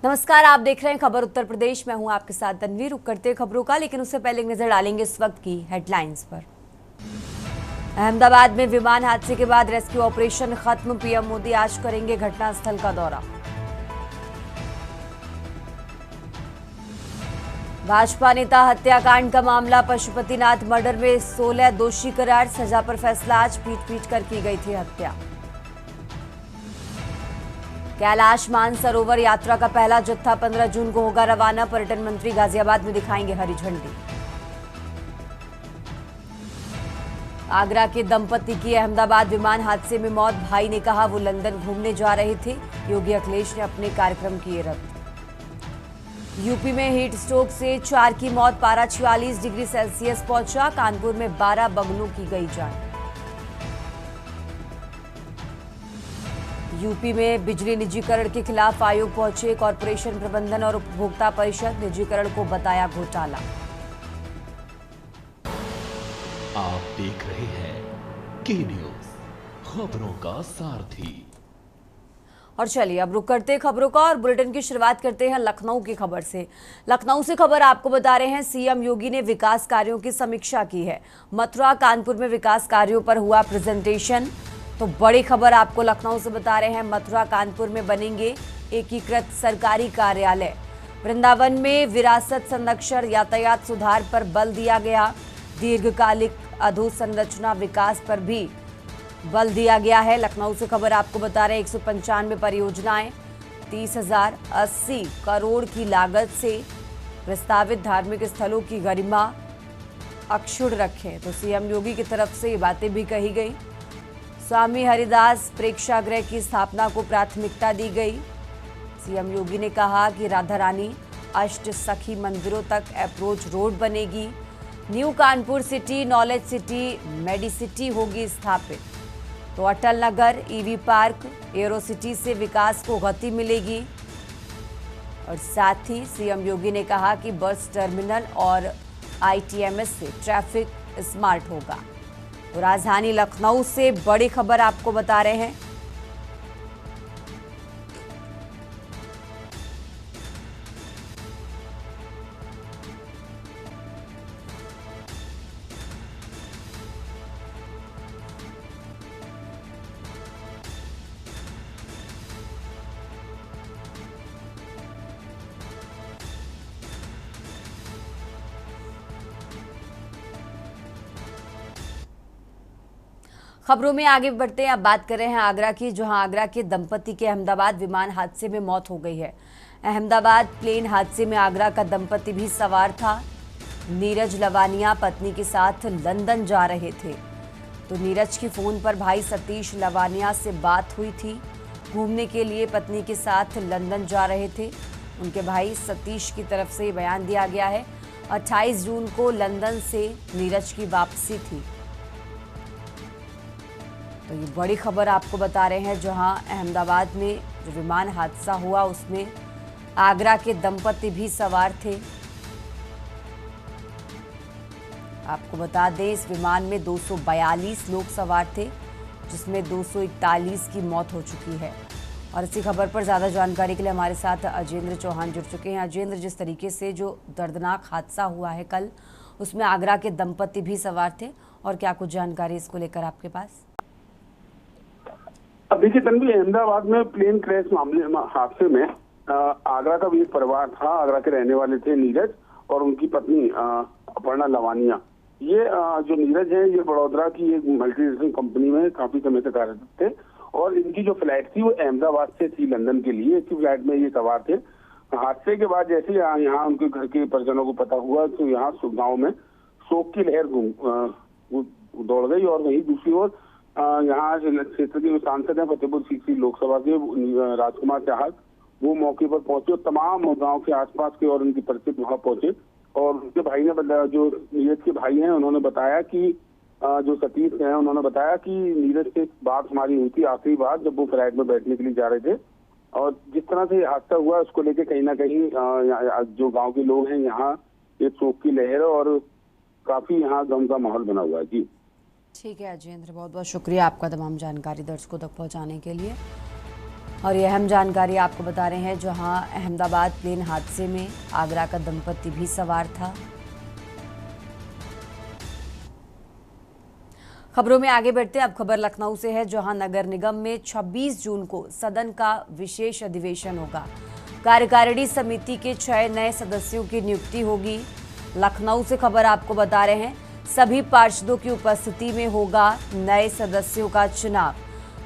नमस्कार, आप देख रहे हैं खबर उत्तर प्रदेश। मैं हूं आपके साथ तन्वीर। रुक करते हैं खबरों का, लेकिन उससे पहले एक नजर डालेंगे इस वक्त की हेडलाइंस पर। अहमदाबाद में विमान हादसे के बाद रेस्क्यू ऑपरेशन खत्म। पीएम मोदी आज करेंगे घटनास्थल का दौरा। भाजपा नेता हत्याकांड का मामला, पशुपतिनाथ मर्डर में 16 दोषी करार। सजा पर फैसला आज। पीट पीट कर की गई थी हत्या। कैलाश मानसरोवर यात्रा का पहला जत्था 15 जून को होगा रवाना। पर्यटन मंत्री गाजियाबाद में दिखाएंगे हरी झंडी। आगरा के दंपति की अहमदाबाद विमान हादसे में मौत। भाई ने कहा वो लंदन घूमने जा रहे थे। योगी अखिलेश ने अपने कार्यक्रम किए रद्द। यूपी में हीट स्ट्रोक से 4 की मौत। पारा 46 डिग्री सेल्सियस पहुंचा। कानपुर में 12 बगलों की गई जान। यूपी में बिजली निजीकरण के खिलाफ आयोग पहुंचे। कॉरपोरेशन प्रबंधन और उपभोक्ता परिषद निजीकरण को बताया घोटाला। आप देख रहे हैं के न्यूज, खबरों का सारथी। और चलिए अब रुक करते हैं खबरों का और बुलेटिन की शुरुआत करते हैं लखनऊ की खबर से। लखनऊ से खबर आपको बता रहे हैं, सीएम योगी ने विकास कार्यों की समीक्षा की है। मथुरा कानपुर में विकास कार्यों पर हुआ प्रेजेंटेशन। तो बड़ी खबर आपको लखनऊ से बता रहे हैं, मथुरा कानपुर में बनेंगे एकीकृत सरकारी कार्यालय। वृंदावन में विरासत संरक्षण यातायात सुधार पर बल दिया गया। दीर्घकालिक अधोसंरचना विकास पर भी बल दिया गया है। लखनऊ से खबर आपको बता रहे हैं, 195 परियोजनाएं 30,080 करोड़ की लागत से प्रस्तावित धार्मिक स्थलों की गरिमा अक्षुण्ण रखें। तो सीएम योगी की तरफ से ये बातें भी कही गई। स्वामी हरिदास प्रेक्षागृह की स्थापना को प्राथमिकता दी गई। सीएम योगी ने कहा कि राधा रानी अष्ट सखी मंदिरों तक अप्रोच रोड बनेगी। New Kanpur city knowledge city Medicity होगी स्थापित। तो Atal Nagar EV park arrow city से विकास को गति मिलेगी। और साथ ही सीएम योगी ने कहा कि बस टर्मिनल और आईटीएमएस से ट्रैफिक स्मार्ट होगा। तो राजधानी लखनऊ से बड़ी खबर आपको बता रहे हैं। खबरों में आगे बढ़ते हैं। अब बात कर रहे हैं आगरा की, जहां आगरा के दंपति के अहमदाबाद विमान हादसे में मौत हो गई है। अहमदाबाद प्लेन हादसे में आगरा का दंपति भी सवार था। नीरज लवानिया पत्नी के साथ लंदन जा रहे थे। तो नीरज की फोन पर भाई सतीश लवानिया से बात हुई थी। घूमने के लिए पत्नी के साथ लंदन जा रहे थे। उनके भाई सतीश की तरफ से बयान दिया गया है। 28 जून को लंदन से नीरज की वापसी थी। तो ये बड़ी खबर आपको बता रहे हैं, जहां अहमदाबाद में जो विमान हादसा हुआ उसमें आगरा के दंपति भी सवार थे। आपको बता दें, इस विमान में 242 लोग सवार थे, जिसमें 241 की मौत हो चुकी है। और इसी खबर पर ज़्यादा जानकारी के लिए हमारे साथ अजेंद्र चौहान जुड़ चुके हैं। अजेंद्र, जिस तरीके से जो दर्दनाक हादसा हुआ है कल, उसमें आगरा के दंपति भी सवार थे, और क्या कुछ जानकारी इसको लेकर आपके पास? देखिए तन्वी, अहमदाबाद में प्लेन क्रैश मामले हादसे में आगरा का भी एक परिवार था। आगरा के रहने वाले थे नीरज और उनकी पत्नी अपर्णा लवानिया। ये जो नीरज है, ये बड़ौदा की एक मल्टीनेशनल कंपनी में काफी समय तक कार्यरत थे और इनकी जो फ्लाइट थी वो अहमदाबाद से थी लंदन के लिए। इसी फ्लाइट में ये सवार थे। हादसे के बाद जैसे यहाँ उनके घर के परिजनों को पता हुआ तो यहाँ गाँव में शोक की लहर दौड़ गई। और वहीं दूसरी ओर यहाँ क्षेत्र के सांसद हैं फतेहपुर सीकरी लोकसभा के राजकुमार चाहत, वो मौके पर पहुंचे और तमाम गांव के आसपास के और उनके परिचित वहां पहुंचे। और उनके भाई ने बताया, जो नीरज के भाई हैं, उन्होंने बताया कि जो सतीश हैं, उन्होंने बताया कि नीरज से बात हमारी हुई थी आखिरी बार जब वो फ्लाइट में बैठने के लिए जा रहे थे। और जिस तरह से हादसा हुआ उसको लेकर कहीं ना कहीं जो गाँव के लोग हैं यहाँ एक शोक की लहर और काफी यहाँ गम का माहौल बना हुआ है। जी ठीक है अजेंद्र, बहुत बहुत शुक्रिया आपका तमाम जानकारी दर्शकों तक पहुंचाने के लिए। और ये अहम जानकारी आपको बता रहे हैं, जहां अहमदाबाद प्लेन हादसे में आगरा का दंपति भी सवार था। खबरों में आगे बढ़ते हैं। अब खबर लखनऊ से है, जहां नगर निगम में 26 जून को सदन का विशेष अधिवेशन होगा। कार्यकारिणी समिति के 6 नए सदस्यों की नियुक्ति होगी। लखनऊ से खबर आपको बता रहे हैं, सभी पार्षदों की उपस्थिति में होगा नए सदस्यों का चुनाव।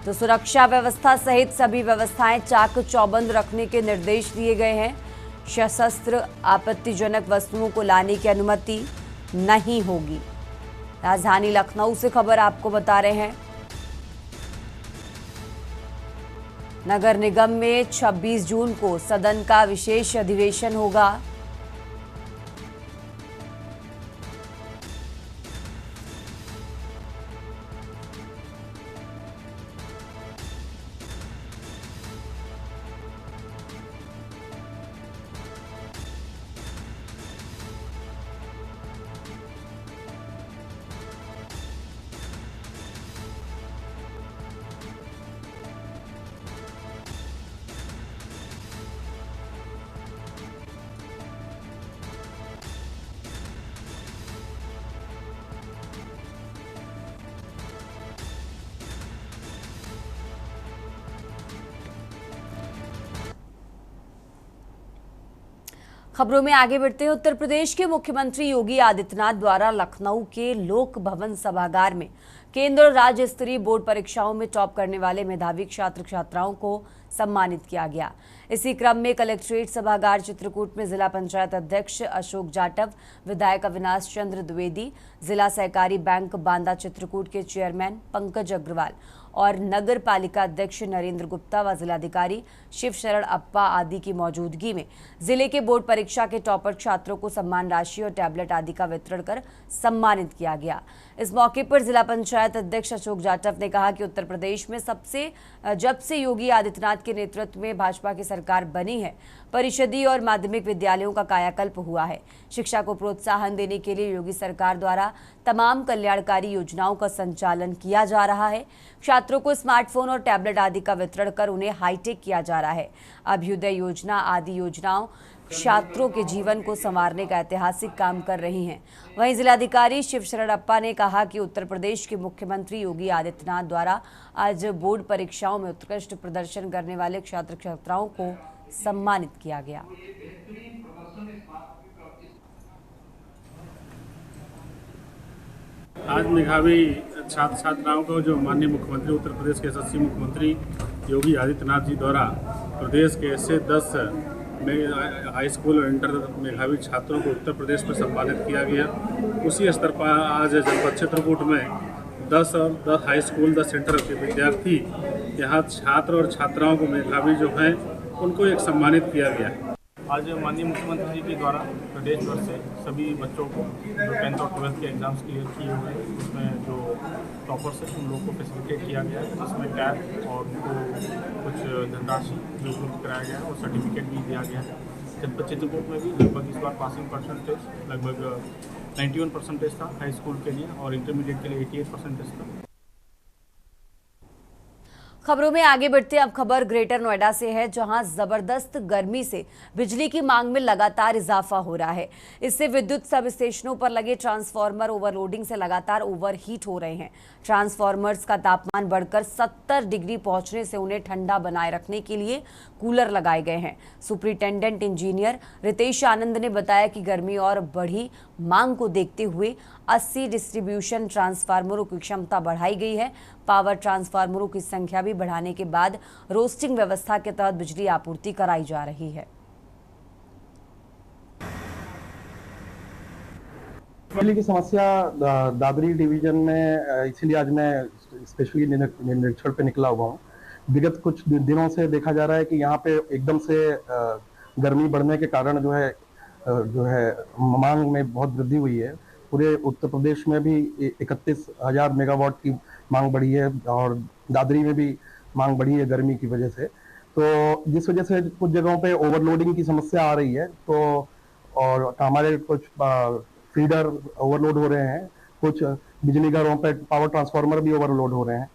तो सुरक्षा व्यवस्था सहित सभी व्यवस्थाएं चाक चौबंद रखने के निर्देश दिए गए हैं। सशस्त्र आपत्तिजनक वस्तुओं को लाने की अनुमति नहीं होगी। राजधानी लखनऊ से खबर आपको बता रहे हैं, नगर निगम में 26 जून को सदन का विशेष अधिवेशन होगा। खबरों में आगे बढ़ते हैं। उत्तर प्रदेश के मुख्यमंत्री योगी आदित्यनाथ द्वारा लखनऊ के लोक भवन सभागार में केंद्र और राज्य स्तरीय बोर्ड परीक्षाओं में टॉप करने वाले मेधावी छात्र छात्राओं को सम्मानित किया गया। इसी क्रम में कलेक्ट्रेट सभागार चित्रकूट में जिला पंचायत अध्यक्ष अशोक जाटव, विधायक अविनाश चंद्र द्विवेदी, जिला सहकारी बैंक बांदा चित्रकूट के चेयरमैन पंकज अग्रवाल और नगर पालिका अध्यक्ष नरेंद्र गुप्ता व जिलाधिकारी शिव शरण अप्पा आदि की मौजूदगी में जिले के बोर्ड परीक्षा के टॉपर छात्रों को सम्मान राशि और टैबलेट आदि का वितरण कर सम्मानित किया गया। इस मौके पर जिला पंचायत अध्यक्ष अशोक जाटव ने कहा कि उत्तर प्रदेश में जब से योगी आदित्यनाथ के नेतृत्व में भाजपा की सरकार बनी है, परिषदीय और माध्यमिक विद्यालयों का कायाकल्प हुआ है। शिक्षा को प्रोत्साहन देने के लिए योगी सरकार द्वारा तमाम कल्याणकारी योजनाओं का संचालन किया जा रहा है। छात्रों को स्मार्टफोन और टैबलेट आदि का वितरण कर उन्हें हाईटेक किया जा रहा है। अभ्युदय योजना आदि योजनाओं छात्रों के जीवन को संवारने का ऐतिहासिक काम कर रही हैं। वहीं जिलाधिकारी शिव शरण अप्पा ने कहा कि उत्तर प्रदेश के मुख्यमंत्री योगी आदित्यनाथ द्वारा आज बोर्ड परीक्षाओं में उत्कृष्ट प्रदर्शन करने वाले छात्र छात्राओं को सम्मानित किया गया। आज मेधावी छात्र छात्राओं को जो माननीय मुख्यमंत्री उत्तर प्रदेश के यशस्वी मुख्यमंत्री योगी आदित्यनाथ जी द्वारा प्रदेश के ऐसे 10 हाई स्कूल और इंटर मेधावी छात्रों को उत्तर प्रदेश में सम्मानित किया गया। उसी स्तर पर आज जनपद चित्रकूट में 10 हाई स्कूल 10 इंटर के विद्यार्थी यहाँ छात्र और छात्राओं को मेधावी जो हैं उनको एक सम्मानित किया गया। आज माननीय मुख्यमंत्री जी के द्वारा प्रदेश भर से सभी बच्चों को जो 10th और 12th के एग्जाम्स क्लियर किए हुए हैं उसमें जो टॉपर्स है उन लोगों को फैसिलिटेट किया गया है, जिसमें टैब और उनको कुछ धनराशि जो उपलब्ध कराया गया है और सर्टिफिकेट भी दिया गया है। जनपद चित्रकूट में भी लगभग इस बार पासिंग परसेंटेज लगभग 91% था हाई स्कूल के लिए और इंटरमीडिएट के लिए 88% था। खबरों में आगे बढ़ते हैं। अब खबर ग्रेटर नोएडा से है, जहां जबरदस्त गर्मी से बिजली की मांग में लगातार इजाफा हो रहा है। इससे विद्युत सब स्टेशनों पर लगे ट्रांसफार्मर ओवरलोडिंग से लगातार ओवरहीट हो रहे हैं। ट्रांसफार्मर्स का तापमान बढ़कर 70 डिग्री पहुंचने से उन्हें ठंडा बनाए रखने के लिए कूलर लगाए गए हैं। सुपरिटेंडेंट इंजीनियर रितेश आनंद ने बताया कि गर्मी और बढ़ी मांग को देखते हुए 80 डिस्ट्रीब्यूशन ट्रांसफार्मरों की क्षमता बढ़ाई गई है। पावर ट्रांसफार्मरों की संख्या भी बढ़ाने के बाद रोस्टिंग व्यवस्था के तहत बिजली आपूर्ति कराई जा रही है। बिजली की समस्या दादरी डिवीजन में, इसीलिए आज मैं स्पेशली निरीक्षण पे निकला हुआ हूँ। विगत कुछ दिनों से देखा जा रहा है कि यहाँ पे एकदम से गर्मी बढ़ने के कारण जो है मांग में बहुत वृद्धि हुई है। पूरे उत्तर प्रदेश में भी 31,000 मेगावाट की मांग बढ़ी है और दादरी में भी मांग बढ़ी है गर्मी की वजह से। तो जिस वजह से कुछ जगहों पे ओवरलोडिंग की समस्या आ रही है, तो और हमारे कुछ फीडर ओवरलोड हो रहे हैं, कुछ बिजली घरों पे पावर ट्रांसफार्मर भी ओवरलोड हो रहे हैं।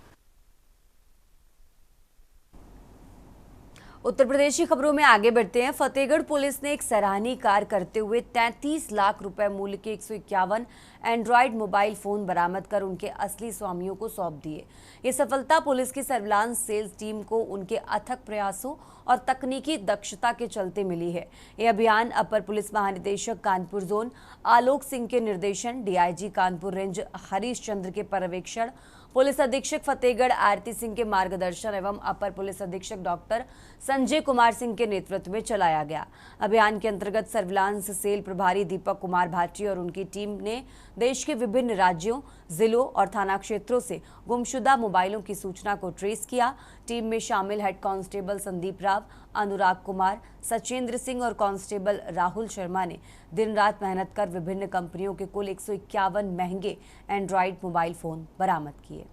उत्तर प्रदेश की खबरों में आगे बढ़ते हैं। फतेहगढ़ पुलिस ने एक सराहनीय कार्य करते हुए 33 लाख रुपए मूल्य के 151 एंड्रॉयड मोबाइल फोन बरामद कर उनके असली स्वामियों को सौंप दिए। ये सफलता पुलिस की सर्विलांस सेल्स टीम को उनके अथक प्रयासों और तकनीकी दक्षता के चलते मिली है। ये अभियान अपर पुलिस महानिदेशक कानपुर जोन आलोक सिंह के निर्देशन, डीआईजी कानपुर रेंज हरीश चंद्र के पर्यवेक्षण, पुलिस अधीक्षक फतेहगढ़ आरती सिंह के मार्गदर्शन एवं अपर पुलिस अधीक्षक डॉक्टर संजय कुमार सिंह के नेतृत्व में चलाया गया। अभियान के अंतर्गत सर्विलांस सेल प्रभारी दीपक कुमार भाटी और उनकी टीम ने देश के विभिन्न राज्यों, जिलों और थाना क्षेत्रों से गुमशुदा मोबाइलों की सूचना को ट्रेस किया। टीम में शामिल हेड कांस्टेबल संदीप राव, अनुराग कुमार, सचेंद्र सिंह और कांस्टेबल राहुल शर्मा ने दिन रात मेहनत कर विभिन्न कंपनियों के कुल 151 महंगे एंड्रॉयड मोबाइल फोन बरामद किए।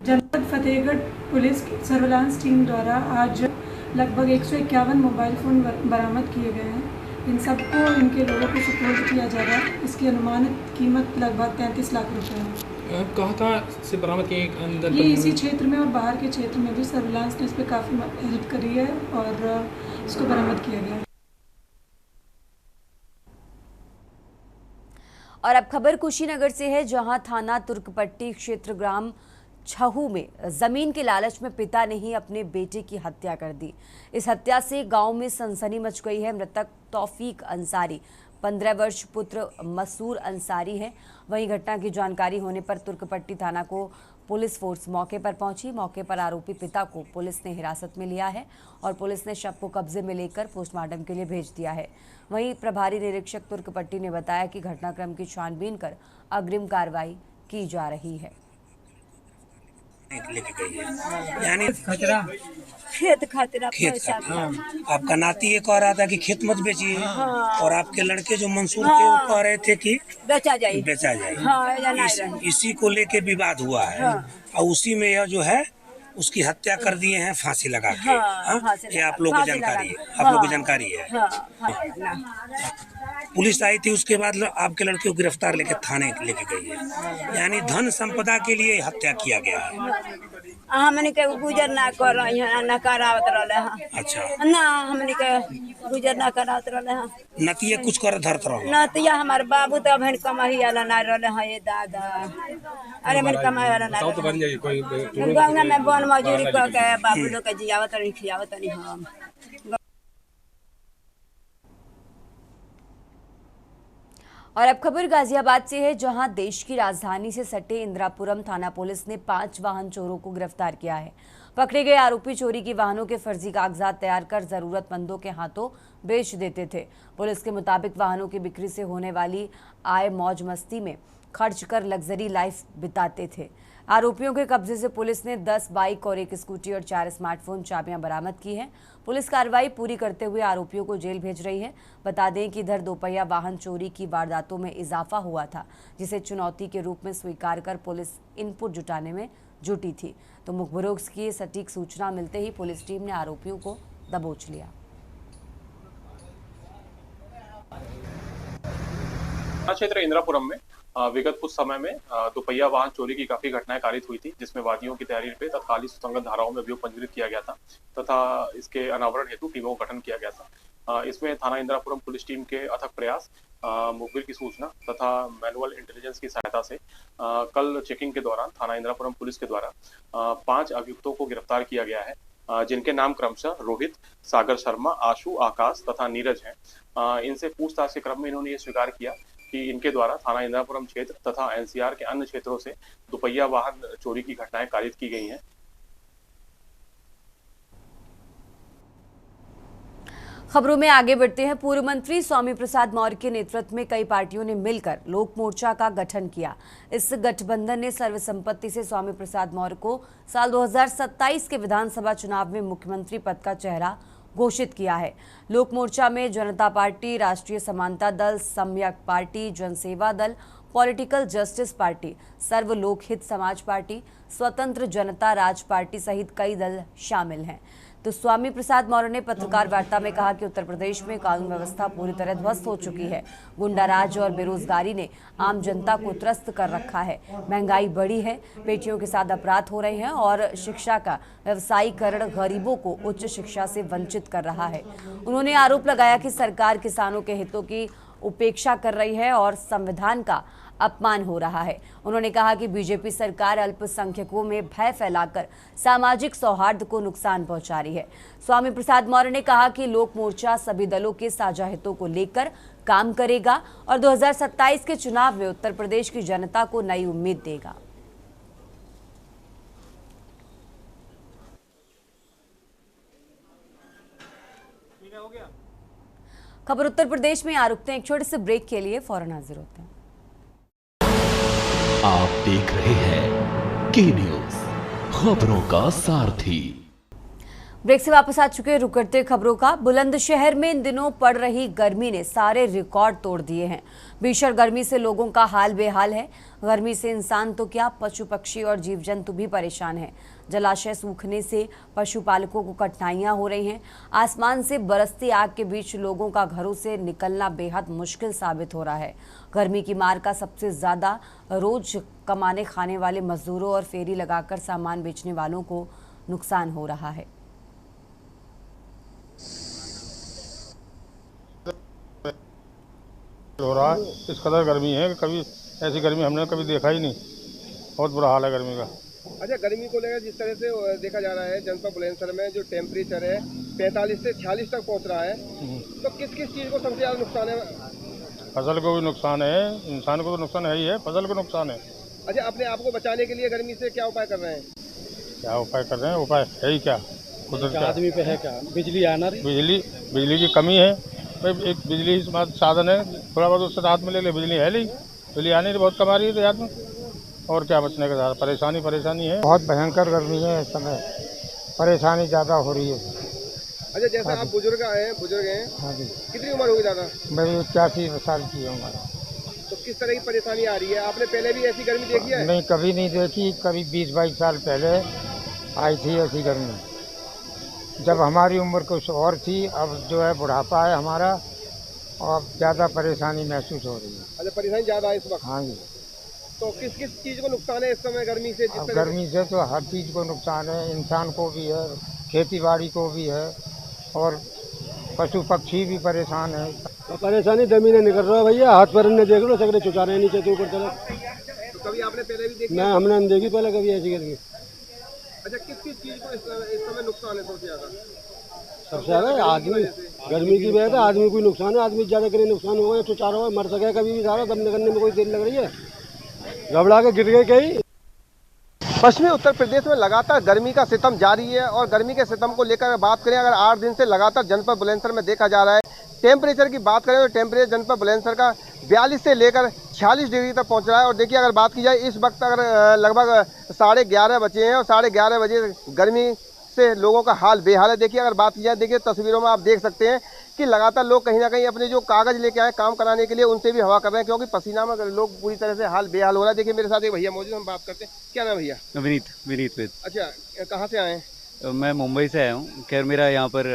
जनपद फतेहगढ़ पुलिस की सर्विलांस टीम द्वारा आज लगभग 151 मोबाइल फ़ोन बरामद किए गए हैं। इन सबको इनके लोगों को सुपुर्द किया जा रहा है। इसकी अनुमानित कीमत लगभग 33 लाख रुपए है। कहाँ से बरामद किए अंदर? ये इसी क्षेत्र में और बाहर के क्षेत्र में भी सर्विलांस ने इस पर काफ़ी हेल्प करी है और इसको बरामद किया गया है। और अब खबर कुशीनगर से है, जहां थाना तुर्कपट्टी क्षेत्र ग्राम छहू में जमीन के लालच में पिता ने ही अपने बेटे की हत्या कर दी। इस हत्या से गांव में सनसनी मच गई है। मृतक तौफीक अंसारी 15 वर्ष पुत्र मसूर अंसारी है। वहीं घटना की जानकारी होने पर तुर्कपट्टी थाना को पुलिस फोर्स मौके पर पहुंची। मौके पर आरोपी पिता को पुलिस ने हिरासत में लिया है और पुलिस ने शव को कब्जे में लेकर पोस्टमार्टम के लिए भेज दिया है। वहीं प्रभारी निरीक्षक तुर्कपट्टी ने बताया कि घटनाक्रम की छानबीन कर अग्रिम कार्रवाई की जा रही है। लेके गई है, यानी खतरा खेत आपका नाती ये कह रहा था कि खेत मत बेचिए, और आपके लड़के जो मंसूर थे वो कह रहे थे कि बेचा जाए। इसी को लेके विवाद हुआ है और उसी में यह जो है उसकी हत्या कर दिए हैं फांसी लगा के। ये आप लोग को जानकारी है। पुलिस आई थी, उसके बाद आपके लड़के को गिरफ्तार लेके थाने लेके गई है। यानी धन संपदा के लिए हत्या किया गया है। हमने के गुजर ना कर रही है, ना करावत रहले हैं। अच्छा, ना हमने के गुजर ना करावत रहले हैं। नतिया कुछ कर धरत रहो। नतिया हमार बाबू तो अभी कमाई वाला ना रहले हैं। ये दादा अरे मेरे कमाई वाला ना तो बन जाई कोई गंगा में बन मजूरी क के बाबू लोग के जियावत नहीं खियावत नहीं हम। और अब खबर गाजियाबाद से है, जहां देश की राजधानी से सटे इंदिरापुरम थाना पुलिस ने 5 वाहन चोरों को गिरफ्तार किया है। पकड़े गए आरोपी चोरी की वाहनों के फर्जी कागजात तैयार कर जरूरतमंदों के हाथों बेच देते थे। पुलिस के मुताबिक वाहनों की बिक्री से होने वाली आय मौज मस्ती में खर्च कर लग्जरी लाइफ बिताते थे। आरोपियों के कब्जे से पुलिस ने 10 बाइक और 1 स्कूटी और 4 स्मार्टफोन चाबियां बरामद की हैं। पुलिस कार्रवाई पूरी करते हुए आरोपियों को जेल भेज रही है। बता दें कि इधर दोपहिया वाहन चोरी की वारदातों में इजाफा हुआ था, जिसे चुनौती के रूप में स्वीकार कर पुलिस इनपुट जुटाने में जुटी थी। तो मुखबिरों की सटीक सूचना मिलते ही पुलिस टीम ने आरोपियों को दबोच लिया। क्षेत्र इंदिरापुरम में विगत कुछ समय में दोपहिया वाहन चोरी की काफी घटनाएं कारित हुई थी, जिसमें वादियों की तहरीर पे तत्कालीन सुसंगत धाराओं में अभियोग पंजीकृत किया गया था तथा इसके अनावरण हेतु टीमों का गठन किया गया था। इसमें थाना इंदिरापुरम पुलिस टीम के अथक प्रयास, मुखबिर की सूचना तथा मैनुअल इंटेलिजेंस की सहायता से कल चेकिंग के दौरान थाना इंदिरापुरम पुलिस के द्वारा 5 अभियुक्तों को गिरफ्तार किया गया है, जिनके नाम क्रमशः रोहित, सागर शर्मा, आशु, आकाश तथा नीरज हैं। इनसे पूछताछ के क्रम में इन्होंने ये स्वीकार किया कि इनके द्वारा थाना इंदिरापुरम क्षेत्र तथा एनसीआर के अन्य क्षेत्रों से दोपहिया वाहन चोरी की घटनाएं कारित की गई हैं। खबरों में आगे बढ़ते हैं। पूर्व मंत्री स्वामी प्रसाद मौर्य के नेतृत्व में कई पार्टियों ने मिलकर लोक मोर्चा का गठन किया। इस गठबंधन ने सर्वसम्मति से स्वामी प्रसाद मौर्य को साल 2027 के विधानसभा चुनाव में मुख्यमंत्री पद का चेहरा घोषित किया है। लोक मोर्चा में जनता पार्टी, राष्ट्रीय समानता दल, सम्यक पार्टी, जनसेवा दल, पॉलिटिकल जस्टिस पार्टी, सर्व लोकहित समाज पार्टी, स्वतंत्र जनता राज पार्टी सहित कई दल शामिल हैं। तो स्वामी प्रसाद मौर्य ने पत्रकार वार्ता में कहा कि उत्तर प्रदेश में कानून व्यवस्था पूरी तरह ध्वस्त हो चुकी है। गुंडाराज और बेरोजगारी ने आम जनता को त्रस्त कर रखा है। महंगाई बढ़ी है, बेटियों के साथ अपराध हो रहे हैं और शिक्षा का व्यवसायीकरण गरीबों को उच्च शिक्षा से वंचित कर रहा है। उन्होंने आरोप लगाया कि सरकार किसानों के हितों की उपेक्षा कर रही है और संविधान का अपमान हो रहा है। उन्होंने कहा कि बीजेपी सरकार अल्पसंख्यकों में भय फैलाकर सामाजिक सौहार्द को नुकसान पहुंचा रही है। स्वामी प्रसाद मौर्य ने कहा कि लोक मोर्चा सभी दलों के साझा हितों को लेकर काम करेगा और 2027 के चुनाव में उत्तर प्रदेश की जनता को नई उम्मीद देगा। खबर उत्तर प्रदेश में आ रुकते हैं एक छोटे से ब्रेक के लिए, फौरन हाजिर होते हैं। आप देख रहे हैं के न्यूज, खबरों का सारथी। ब्रेक से वापस आ चुके रुक करते खबरों का। बुलंदशहर में इन दिनों पड़ रही गर्मी ने सारे रिकॉर्ड तोड़ दिए हैं। भीषण गर्मी से लोगों का हाल बेहाल है। गर्मी से इंसान तो क्या, पशु पक्षी और जीव जंतु भी परेशान हैं। जलाशय सूखने से पशुपालकों को कठिनाइयां हो रही हैं। आसमान से बरसती आग के बीच लोगों का घरों से निकलना बेहद मुश्किल साबित हो रहा है। गर्मी की मार का सबसे ज्यादा रोज कमाने खाने वाले मजदूरों और फेरी लगाकर सामान बेचने वालों को नुकसान हो रहा है। हो रहा है, इस कदर गर्मी है कि कभी ऐसी गर्मी हमने कभी देखा ही नहीं। बहुत बुरा हाल है गर्मी का। अच्छा, गर्मी को लेकर जिस तरह से देखा जा रहा है जनपद बुलंदशहर में जो टेम्परेचर है 45 से 46 तक पहुंच रहा है, तो किस किस चीज़ को सबसे ज़्यादा नुकसान है? फसल को भी नुकसान है, इंसान को तो नुकसान है ही है, फसल को नुकसान है। अच्छा, अपने आप को बचाने के लिए गर्मी से क्या उपाय कर रहे हैं? क्या उपाय कर रहे हैं? उपाय है ही क्या, कुदरत आदमी पे है क्या? बिजली आना रही, बिजली की कमी है। एक बिजली साधन है, थोड़ा बहुत उससे राहत मिले, बिजली है नहीं, बिजली आने की बहुत कम आ रही है देहात में। और क्या बचने का, परेशानी है। बहुत भयंकर गर्मी है इस समय, परेशानी ज़्यादा हो रही है। अच्छा, जैसे आप बुजुर्ग हैं, हाँ जी। कितनी उम्र होगी दादा? मेरी 81 साल की उम्र। तो किस तरह की परेशानी आ रही है? आपने पहले भी ऐसी गर्मी देखी है? नहीं, कभी नहीं देखी। कभी 20-22 साल पहले आई थी ऐसी गर्मी, जब हमारी उम्र कुछ और थी। अब जो है बुढ़ापा है हमारा और ज़्यादा परेशानी महसूस हो रही है। अच्छा, परेशानी ज़्यादा है इस वक्त? हाँ जी। तो किस किस चीज़ को नुकसान है इस समय गर्मी से? गर्मी से तो हर चीज़ को नुकसान है, इंसान को भी है, खेती बाड़ी को भी है और पशु पक्षी भी परेशान है। तो परेशानी जमीन निकल रहा है भैया, हाथ पैर ने देख लो, सगड़े चुचा रहे हैं नीचे से ऊपर तरफ। तो कभी आपने पहले भी देखी? हमने नहीं देखी पहले कभी ऐसी गर्मी। अच्छा, किस किस चीज़ को इस समय नुकसान है सबसे ज़्यादा? सबसे ज़्यादा आदमी, गर्मी की वजह से आदमी को नुकसान है। आदमी ज़्यादा करे नुकसान होगा, तो चारों हुआ मर सके कभी भी। सारा दम निकलने में कोई देर लग रही है, घबरा के गिर गए कहीं। पश्चिमी उत्तर प्रदेश में लगातार गर्मी का सितम जारी है और गर्मी के सितम को लेकर बात करें, अगर 8 दिन से लगातार जनपद बुलंदशहर में देखा जा रहा है। टेम्परेचर की बात करें तो टेम्परेचर जनपद बुलंदशहर का 42 से लेकर 46 डिग्री तक पहुंच रहा है। और देखिए, अगर बात की जाए इस वक्त अगर लगभग 11:30 बजे हैं और 11:30 बजे गर्मी से लोगों का हाल बेहाल है। देखिए, अगर बात की जाए, देखिए तस्वीरों में आप देख सकते हैं कि लगातार लोग कहीं ना कहीं अपने जो कागज लेके आए काम कराने के लिए, उनसे भी हवा कर रहे हैं, क्योंकि पसीना में लोग पूरी तरह से हाल बेहाल हो रहा है। देखिए, मेरे साथ एक भैया मौजूद, हम बात करते हैं। क्या नाम भैया? विनीत। अच्छा, कहाँ से आए हैं? मैं मुंबई से आया हूँ। खैर, मेरा यहाँ पर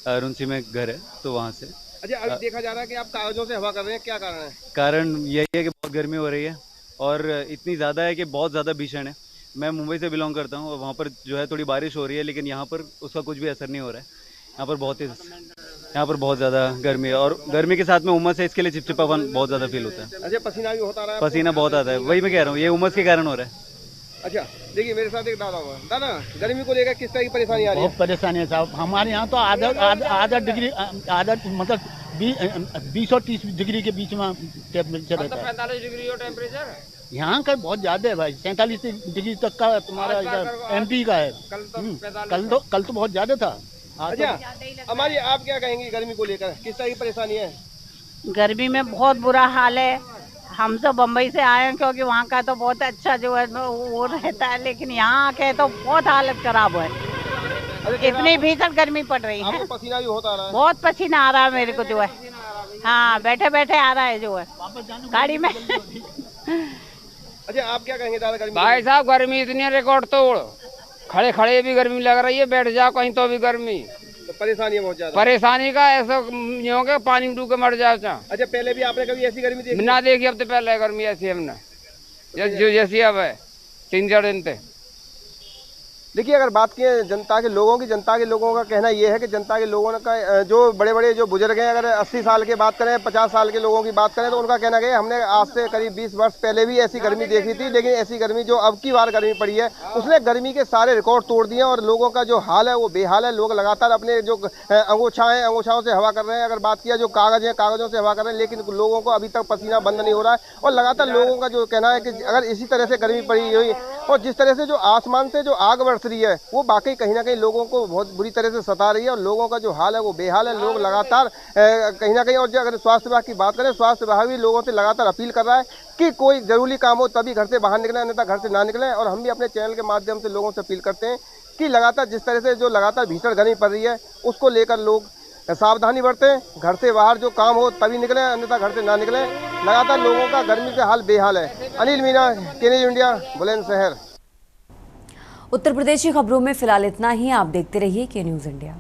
अरुणसी में घर है, तो वहाँ से। अच्छा, अभी देखा जा रहा है कि आप कागजों से हवा कर रहे हैं, क्या कारण है? कारण यही है कि बहुत गर्मी हो रही है और इतनी ज़्यादा है कि बहुत ज़्यादा भीषण है। मैं मुंबई से बिलोंग करता हूँ और वहाँ पर जो है थोड़ी बारिश हो रही है, लेकिन यहाँ पर उसका कुछ भी असर नहीं हो रहा है। यहाँ पर बहुत ज़्यादा गर्मी है और गर्मी के साथ में उमस है, इसके लिए चिपचिपापन बहुत ज़्यादा फील होता है। अच्छा, पसीना भी होता रहा है? पसीना बहुत आता है, वही मैं कह रहा हूँ, ये उमस के कारण हो रहा है। अच्छा, देखिए मेरे साथ एक दादा हुआ। दादा, गर्मी को लेकर किस तरह की परेशानी आ रही है? बहुत परेशानी है साहब। हमारे यहाँ तो आधा डिग्री, मतलब 20 और 30 डिग्री के बीच में टेम्परेचर रहता है। 45 डिग्री हो टेम्परेचर यहाँ का बहुत ज्यादा है भाई, 47 डिग्री तक का तुम्हारा MP का है। कल तो बहुत ज्यादा था। अच्छा, हमारी आप क्या कहेंगी गर्मी को लेकर, किस तरह की परेशानी है? गर्मी में बहुत बुरा हाल है। हम तो बम्बई से आए हैं, क्योंकि वहाँ का तो बहुत अच्छा जो है वो रहता है, लेकिन यहाँ आके तो बहुत हालत खराब है। इतनी भीषण गर्मी पड़ रही है, पसीना भी होता रहा है। बहुत पसीना आ रहा है मेरे को जो है। हाँ, बैठे बैठे आ रहा है जो है गाड़ी में। अच्छा, आप क्या कहेंगे दादा गर्मी? भाई साहब, गर्मी इतनी रिकॉर्ड तोड़, खड़े खड़े भी गर्मी लग रही है, बैठ जाओ कहीं तो भी गर्मी। तो परेशानी है बहुत ज्यादा। परेशानी का ऐसा नहीं होगा पानी में डूब के मर जाओ। अच्छा, पहले भी आपने कभी ऐसी गर्मी देखी? ना देखी, अब तो पहले गर्मी ऐसी हमने जो जैसी अब है 3-4 दिन से। देखिए, अगर बात की जनता के लोगों का कहना यह है कि जनता के लोगों का जो बड़े बड़े जो बुजुर्ग हैं, अगर 80 साल की बात करें, 50 साल के लोगों की बात करें, तो उनका कहना है हमने आज से करीब 20 वर्ष पहले भी ऐसी गर्मी देखी थी, लेकिन ऐसी गर्मी जो अब की बार गर्मी पड़ी है उसने गर्मी के सारे रिकॉर्ड तोड़ दिए और लोगों का जो हाल है वो बेहाल है। लोग लगातार अपने जो अंगोछाओं से हवा कर रहे हैं। अगर बात किया जो कागज है, कागजों से हवा कर रहे हैं, लेकिन लोगों को अभी तक पसीना बंद नहीं हो रहा है। और लगातार लोगों का जो कहना है कि अगर इसी तरह से गर्मी पड़ी हुई और जिस तरह से जो आसमान से जो आग बरस रही है वो वाकई कहीं ना कहीं लोगों को बहुत बुरी तरह से सता रही है और लोगों का जो हाल है वो बेहाल है। लोग लगातार कहीं ना कहीं, और जो अगर स्वास्थ्य विभाग की बात करें, स्वास्थ्य विभाग भी लोगों से लगातार अपील कर रहा है कि कोई जरूरी काम हो तभी घर से बाहर निकलें, अन्यथा घर से ना निकलें। और हम भी अपने चैनल के माध्यम से लोगों से अपील करते हैं कि लगातार जिस तरह से जो लगातार भीषण गर्मी पड़ रही है उसको लेकर लोग सावधानी बरतें, घर से बाहर जो काम हो तभी निकलें, अन्यथा घर से ना निकलें। लगातार लोगों का गर्मी से हाल बेहाल है। अनिल मीना, के न्यूज़ इंडिया, बुलंदशहर। उत्तर प्रदेश की खबरों में फिलहाल इतना ही। आप देखते रहिए के न्यूज़ इंडिया।